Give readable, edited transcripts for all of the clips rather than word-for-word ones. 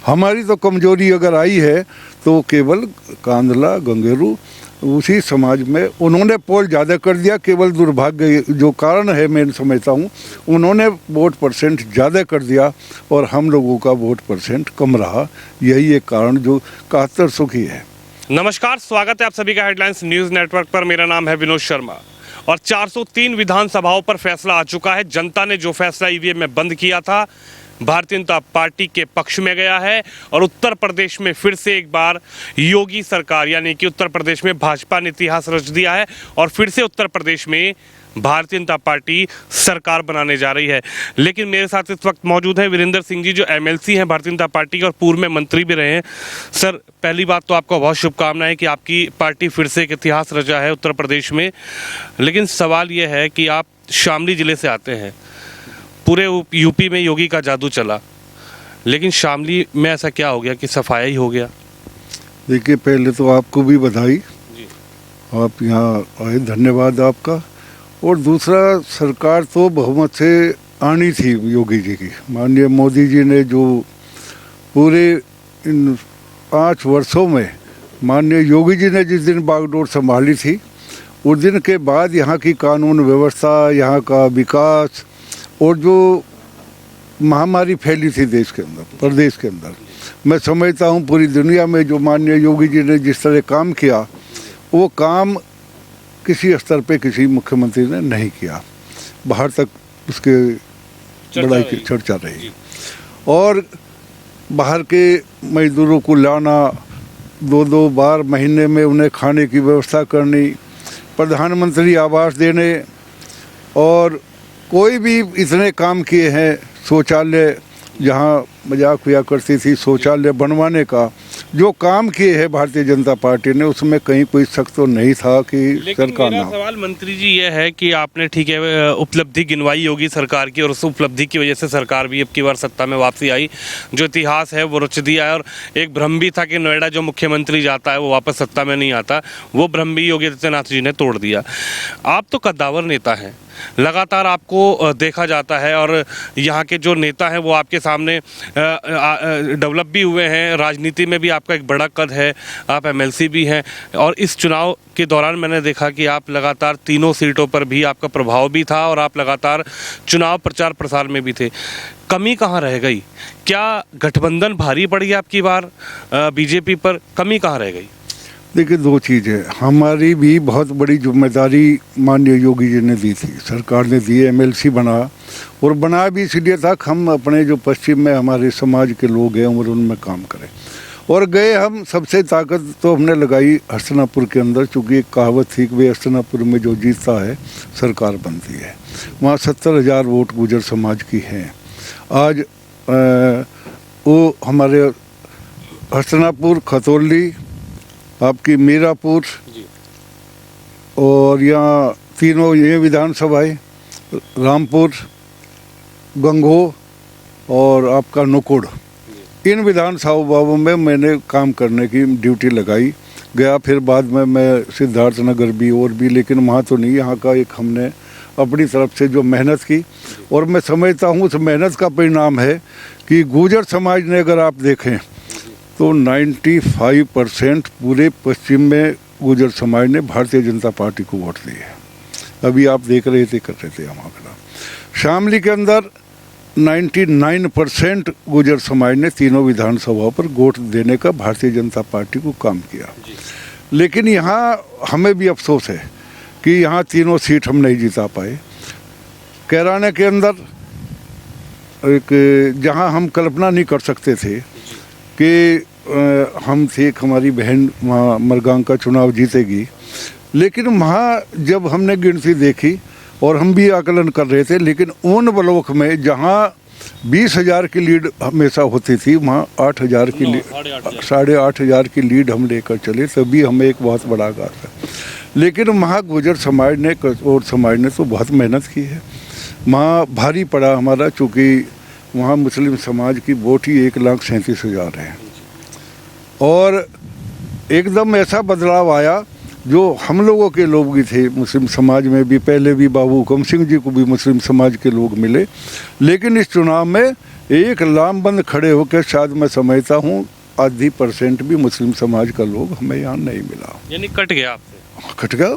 हमारी तो कमजोरी अगर आई है तो केवल कांदला गंगेरू उसी समाज में उन्होंने पोल ज़्यादा कर दिया। केवल दुर्भाग्य जो कारण है मैं समझता हूँ, उन्होंने वोट परसेंट ज़्यादा कर दिया और हम लोगों का वोट परसेंट कम रहा। यही एक कारण जो 7100 की है। नमस्कार, स्वागत है आप सभी का हेडलाइंस न्यूज़ नेटवर्क पर। मेरा नाम है विनोद शर्मा और 403 विधानसभाओं पर फैसला आ चुका है। जनता ने जो फैसला ईवीएम में बंद किया था भारतीय जनता पार्टी के पक्ष में गया है और उत्तर प्रदेश में फिर से एक बार योगी सरकार यानी कि उत्तर प्रदेश में भाजपा ने इतिहास रच दिया है और फिर से उत्तर प्रदेश में भारतीय जनता पार्टी सरकार बनाने जा रही है। लेकिन मेरे साथ इस वक्त मौजूद हैं वीरेंद्र सिंह जी, जो एमएलसी हैं भारतीय जनता पार्टी के और पूर्व में मंत्री भी रहे हैं। सर, पहली बात तो आपको बहुत शुभकामनाएं कि आपकी पार्टी फिर से एक इतिहास रचा है उत्तर प्रदेश में। लेकिन सवाल ये है कि आप शामली ज़िले से आते हैं, पूरे यूपी में योगी का जादू चला, लेकिन शामली में ऐसा क्या हो गया कि सफाया ही हो गया? देखिए, पहले तो आपको भी बधाई, आप यहाँ आए, धन्यवाद आपका। और दूसरा, सरकार तो बहुमत से आनी थी योगी जी की। माननीय मोदी जी ने जो पूरे इन 5 वर्षों में माननीय योगी जी ने जिस दिन बागडोर संभाली थी, उस दिन के बाद यहाँ की कानून व्यवस्था, यहाँ का विकास और जो महामारी फैली थी देश के अंदर, प्रदेश के अंदर, मैं समझता हूँ पूरी दुनिया में जो माननीय योगी जी ने जिस तरह काम किया, वो काम किसी स्तर पे किसी मुख्यमंत्री ने नहीं किया। बाहर तक उसके बड़ाई की चर्चा रही। और बाहर के मजदूरों को लाना, 2-2 बार महीने में उन्हें खाने की व्यवस्था करनी, प्रधानमंत्री आवास देने, और कोई भी इतने काम किए हैं। शौचालय, जहाँ मजाक हुआ करती थी शौचालय बनवाने का, जो काम किए हैं भारतीय जनता पार्टी ने, उसमें कहीं कोई शक तो नहीं था कि सरकार ना। सवाल मंत्री जी ये है कि आपने ठीक है उपलब्धि गिनवाई योगी सरकार की और उस उपलब्धि की वजह से सरकार भी अब की बार सत्ता में वापसी आई, जो इतिहास है वो रच दिया है। और एक भ्रम भी था कि नोएडा जो मुख्यमंत्री जाता है वो वापस सत्ता में नहीं आता, वो भ्रम भी योगी आदित्यनाथ जी ने तोड़ दिया। आप तो कद्दावर नेता हैं, लगातार आपको देखा जाता है और यहाँ के जो नेता हैं वो आपके सामने डेवलप भी हुए हैं, राजनीति में भी आपका एक बड़ा कद है, आप एमएलसी भी हैं। और इस चुनाव के दौरान मैंने देखा कि आप लगातार तीनों सीटों पर भी आपका प्रभाव भी था और आप लगातार चुनाव प्रचार प्रसार में भी थे। कमी कहाँ रह गई? क्या गठबंधन भारी पड़ी आपकी बार बीजेपी पर? कमी कहाँ रह गई? देखिए, 2 चीज़ें, हमारी भी बहुत बड़ी जिम्मेदारी माननीय योगी जी ने दी थी, सरकार ने दी। एमएलसी बना, और बना भी इसलिए था कि हम अपने जो पश्चिम में हमारे समाज के लोग हैं और उनमें काम करें। और गए हम, सबसे ताकत तो हमने लगाई हस्तिनापुर के अंदर, चूँकि एक कहावत थी कि वे हस्तिनापुर में जो जीतता है सरकार बनती है। वहाँ 70,000 वोट गुर्जर समाज की हैं। आज वो हमारे हस्तिनापुर, खतौली, आपकी मीरापुर और यहाँ तीनों ये विधानसभाएं, रामपुर, गंगो और आपका नुकुड़, इन विधानसभाओं में मैंने काम करने की ड्यूटी लगाई गया। फिर बाद में मैं सिद्धार्थनगर भी और भी, लेकिन वहाँ तो नहीं, यहाँ का एक हमने अपनी तरफ से जो मेहनत की, और मैं समझता हूँ उस मेहनत का परिणाम है कि गुर्जर समाज ने, अगर आप देखें तो 95% पूरे पश्चिम में गुर्जर समाज ने भारतीय जनता पार्टी को वोट दिए। अभी आप देख रहे थे, कर रहे थे हमारा शामली के अंदर 99% गुर्जर समाज ने तीनों विधानसभाओं पर वोट देने का भारतीय जनता पार्टी को काम किया। लेकिन यहाँ हमें भी अफसोस है कि यहाँ तीनों सीट हम नहीं जिता पाए। कैराना के अंदर एक, जहाँ हम कल्पना नहीं कर सकते थे कि हम थे, हमारी बहन वहाँ मरगांव का चुनाव जीतेगी, लेकिन वहाँ जब हमने गिनती देखी और हम भी आकलन कर रहे थे, लेकिन उन ब्लॉक में जहाँ 20,000 की लीड हमेशा होती थी, वहाँ 8,000 की लीड, 8,500 की लीड हम लेकर चले, तभी हमें एक बहुत बड़ा आघात है। लेकिन वहाँ गुर्जर समाज ने और समाज ने तो बहुत मेहनत की है। वहाँ भारी पड़ा हमारा, चूँकि वहाँ मुस्लिम समाज की वोट ही 1,37,000 है। और एकदम ऐसा बदलाव आया जो हम लोगों के लोग भी थे मुस्लिम समाज में भी, पहले भी बाबू हुकम सिंह जी को भी मुस्लिम समाज के लोग मिले, लेकिन इस चुनाव में एक लामबंद खड़े होकर शायद मैं समझता हूँ 0.5% भी मुस्लिम समाज का लोग हमें यहाँ नहीं मिला। यानी कट गया आपसे। कट गया,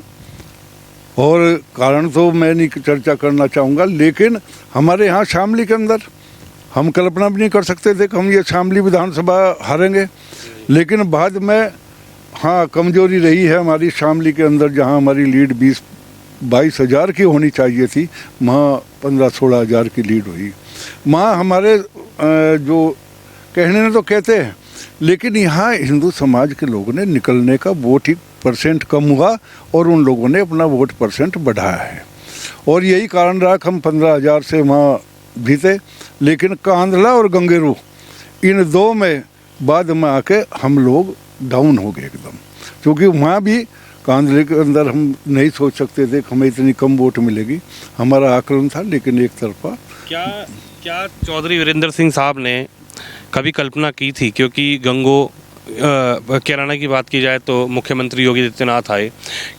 और कारण तो मैं नहीं चर्चा करना चाहूँगा, लेकिन हमारे यहाँ शामली के अंदर हम कल्पना भी नहीं कर सकते थे कि हम ये शामली विधानसभा हारेंगे, लेकिन बाद में हाँ कमजोरी रही है हमारी शामली के अंदर, जहाँ हमारी लीड 20-22 हज़ार की होनी चाहिए थी, वहाँ 15-16 हज़ार की लीड हुई। वहाँ हमारे जो कहने ने तो कहते हैं, लेकिन यहाँ हिंदू समाज के लोगों ने निकलने का वोट ही % कम हुआ और उन लोगों ने अपना वोट % बढ़ाया है, और यही कारण रहा कि हम 15,000 से वहाँ जीते। लेकिन कांदला और गंगेरू इन दो में बाद में आके हम लोग डाउन हो गए एकदम, क्योंकि वहाँ भी कांदले के अंदर हम नहीं सोच सकते थे कि हमें इतनी कम वोट मिलेगी, हमारा आकलन था, लेकिन एक तरफा। क्या चौधरी वीरेंद्र सिंह साहब ने कभी कल्पना की थी, क्योंकि गंगो कैराना की बात की जाए तो मुख्यमंत्री योगी आदित्यनाथ आए,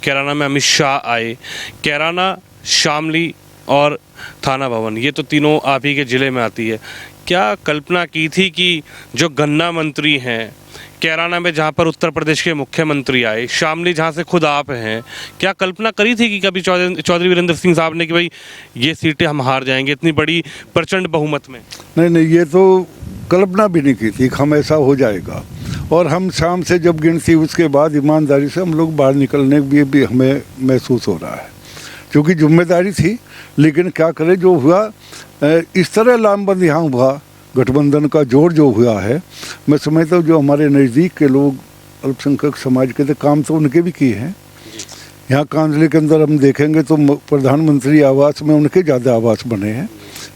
कैराना में अमित शाह आए, कैराना, शामली और थाना भवन, ये तो तीनों आप ही के ज़िले में आती है। क्या कल्पना की थी कि जो गन्ना मंत्री हैं, कैराना में जहाँ पर उत्तर प्रदेश के मुख्यमंत्री आए, शामली जहाँ से खुद आप हैं, क्या कल्पना करी थी कि कभी चौधरी वीरेंद्र सिंह साहब ने कि भाई ये सीटें हम हार जाएंगे इतनी बड़ी प्रचंड बहुमत में? नहीं, ये तो कल्पना भी नहीं की थी कि हम ऐसा हो जाएगा, और हम शाम से जब गिनती उसके बाद ईमानदारी से हम लोग बाहर निकलने भी हमें महसूस हो रहा है, क्योंकि जिम्मेदारी थी। लेकिन क्या करें, जो हुआ इस तरह लामबंद यहाँ हुआ, गठबंधन का जोर जो हुआ है, मैं समझता हूँ जो हमारे नज़दीक के लोग अल्पसंख्यक समाज के थे, काम तो उनके भी किए हैं। यहाँ कांदले के अंदर हम देखेंगे तो प्रधानमंत्री आवास में उनके ज़्यादा आवास बने हैं,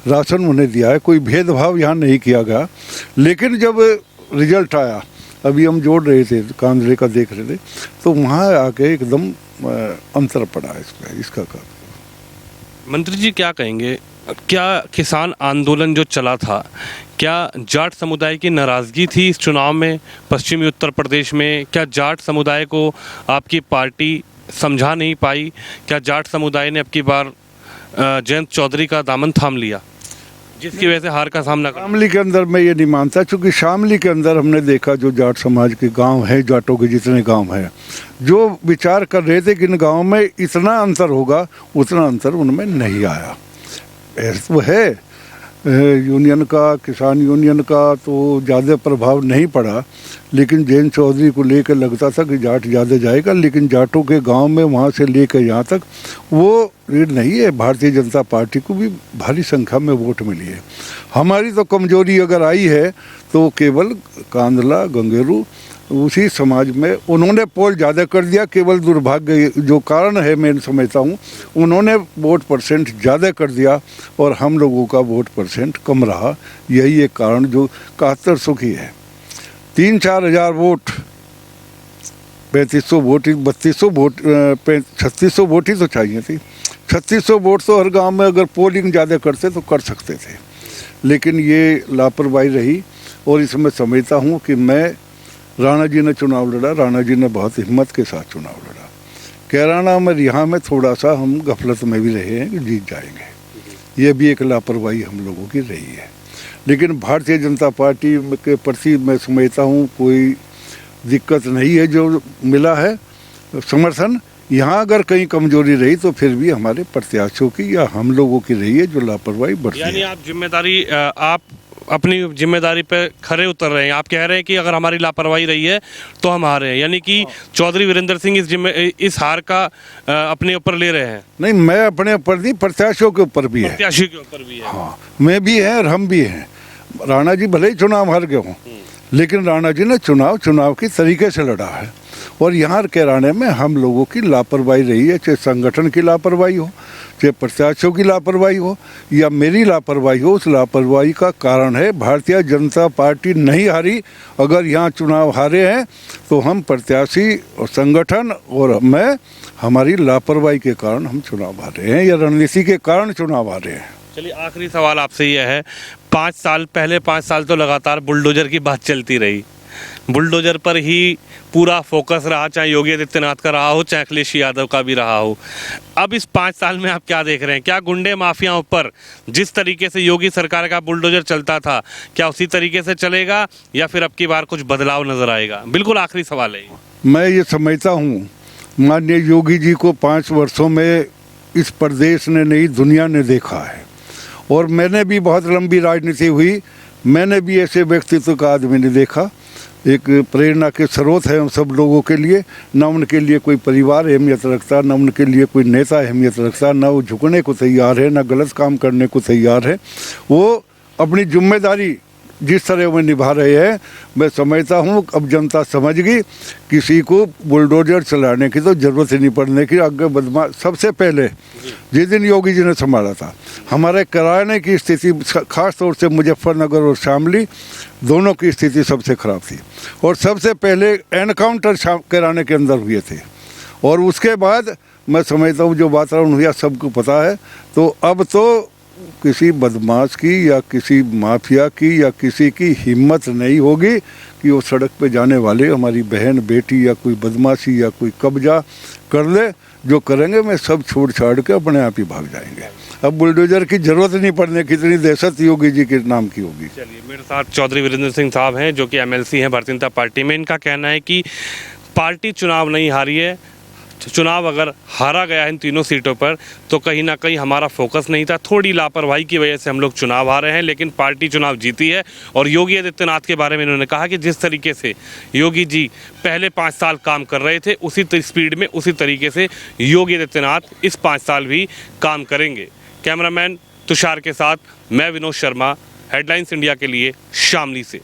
राशन उन्हें दिया है, कोई भेदभाव यहाँ नहीं किया गया। लेकिन जब रिजल्ट आया, अभी हम जोड़ रहे थे कांदले का देख रहे थे, तो वहाँ आके एकदम अंतर पड़ा इसका कारण। मंत्री जी क्या कहेंगे, क्या किसान आंदोलन जो चला था, क्या जाट समुदाय की नाराज़गी थी इस चुनाव में पश्चिमी उत्तर प्रदेश में? क्या जाट समुदाय को आपकी पार्टी समझा नहीं पाई? क्या जाट समुदाय ने अब की बार जयंत चौधरी का दामन थाम लिया, जिसकी वजह से हार का सामना करना? शामली के अंदर मैं ये नहीं मानता, क्योंकि शामली के अंदर हमने देखा जो जाट समाज के गांव हैं, जाटों के जितने गांव हैं, जो विचार कर रहे थे कि इन गाँव में इतना अंतर होगा, उतना अंतर उनमें नहीं आया। ऐसा है यूनियन का, किसान यूनियन का तो ज़्यादा प्रभाव नहीं पड़ा, लेकिन जयंत चौधरी को लेकर लगता था कि जाट ज़्यादा जाएगा, लेकिन जाटों के गांव में वहाँ से लेकर यहाँ तक वो रीड नहीं है। भारतीय जनता पार्टी को भी भारी संख्या में वोट मिली है। हमारी तो कमजोरी अगर आई है तो केवल कांदला, गंगेरू, उसी समाज में उन्होंने पोल ज़्यादा कर दिया। केवल दुर्भाग्य जो कारण है, मैं समझता हूँ, उन्होंने वोट % ज़्यादा कर दिया और हम लोगों का वोट % कम रहा। यही एक कारण जो 7100 की है। 3-4 हज़ार वोट, 3500 वोट, 3200 वोट, 3600 वोट ही तो चाहिए थी। 3600 वोट तो हर गांव में अगर पोलिंग ज़्यादा करते तो कर सकते थे, लेकिन ये लापरवाही रही। और इसमें समझता हूँ कि मैं राणा जी ने चुनाव लड़ा, राणा जी ने बहुत हिम्मत के साथ चुनाव लड़ा। कैराना में, यहाँ में थोड़ा सा हम गफलत में भी रहे हैं कि जीत जाएंगे, ये भी एक लापरवाही हम लोगों की रही है। लेकिन भारतीय जनता पार्टी के प्रति मैं समझता हूँ कोई दिक्कत नहीं है जो मिला है समर्थन। यहाँ अगर कहीं कमजोरी रही तो फिर भी हमारे प्रत्याशियों की या हम लोगों की रही है जो लापरवाही बरती है। यानी आप अपनी जिम्मेदारी पे खरे उतर रहे हैं। आप कह रहे हैं कि अगर हमारी लापरवाही रही है तो हम हारे हैं, यानी कि चौधरी वीरेंद्र सिंह इस हार का अपने ऊपर ले रहे हैं। नहीं, मैं अपने ऊपर नहीं, प्रत्याशियों के ऊपर भी है। प्रत्याशी के ऊपर भी है। हाँ, मैं भी है और हम भी हैं। राणा जी भले ही चुनाव हार गए हों, लेकिन राणा जी ने चुनाव की तरीके से लड़ा है। और यहाँ कैराने में हम लोगों की लापरवाही रही है, चाहे संगठन की लापरवाही हो, चाहे प्रत्याशियों की लापरवाही हो या मेरी लापरवाही हो। उस लापरवाही का कारण है भारतीय जनता पार्टी नहीं हारी। अगर यहाँ चुनाव हारे हैं तो हम प्रत्याशी और संगठन और मैं, हमारी लापरवाही के कारण हम चुनाव हारे हैं या रणनीति के कारण चुनाव हारे हैं। चलिए, आखिरी सवाल आपसे यह है, 5 साल तो लगातार बुलडोजर की बात चलती रही, बुलडोजर पर ही पूरा फोकस रहा, चाहे योगी आदित्यनाथ का रहा हो, चाहे अखिलेश यादव का भी रहा हो। अब इस 5 साल में आप क्या देख रहे हैं? क्या गुंडे माफियाओं पर जिस तरीके से योगी सरकार का बुलडोजर चलता था, क्या उसी तरीके से चलेगा या फिर अब की बार कुछ बदलाव नजर आएगा? बिल्कुल आखिरी सवाल है ये। मैं ये समझता हूँ माननीय योगी जी को 5 वर्षों में इस प्रदेश ने नहीं, दुनिया ने देखा है। और मैंने भी बहुत लंबी राजनीति हुई, मैंने भी ऐसे व्यक्तित्व का आदमी नहीं देखा। एक प्रेरणा के स्रोत है हम सब लोगों के लिए। न उनके लिए कोई परिवार अहमियत रखता, न उनके लिए कोई नेता अहमियत रखता, न वो झुकने को तैयार है, न गलत काम करने को तैयार है। वो अपनी जिम्मेदारी जिस तरह वो निभा रहे हैं, मैं समझता हूँ अब जनता समझ गई, किसी को बुलडोजर चलाने की तो ज़रूरत ही नहीं पड़ने की। आगे बदमाश सबसे पहले जिस दिन योगी जी ने संभाला था, हमारे कराने की स्थिति खास तौर से मुजफ्फरनगर और शामली दोनों की स्थिति सबसे ख़राब थी। और सबसे पहले एनकाउंटर कराने के अंदर हुए थे। और उसके बाद मैं समझता हूँ जो वातावरण हुआ सबको पता है। तो अब तो किसी बदमाश की या किसी माफिया की या किसी की हिम्मत नहीं होगी कि वो सड़क पे जाने वाले हमारी बहन बेटी या कोई बदमाशी या कोई कब्जा कर ले। जो करेंगे मैं सब छोड़ छाड़ के अपने आप ही भाग जाएंगे। अब बुलडोजर की जरूरत नहीं पड़ने की, इतनी दहशत योगी जी के नाम की होगी। चलिए, मेरे साथ चौधरी वीरेंद्र सिंह साहब हैं जो कि MLC हैं भारतीय जनता पार्टी में। इनका कहना है कि पार्टी चुनाव नहीं हारी है, चुनाव अगर हारा गया है इन तीनों सीटों पर तो कहीं ना कहीं हमारा फोकस नहीं था, थोड़ी लापरवाही की वजह से हम लोग चुनाव हारे हैं, लेकिन पार्टी चुनाव जीती है। और योगी आदित्यनाथ के बारे में इन्होंने कहा कि जिस तरीके से योगी जी पहले 5 साल काम कर रहे थे उसी स्पीड में, उसी तरीके से योगी आदित्यनाथ इस 5 साल भी काम करेंगे। कैमरामैन तुषार के साथ मैं विनोद शर्मा, हेडलाइंस इंडिया के लिए शामली से।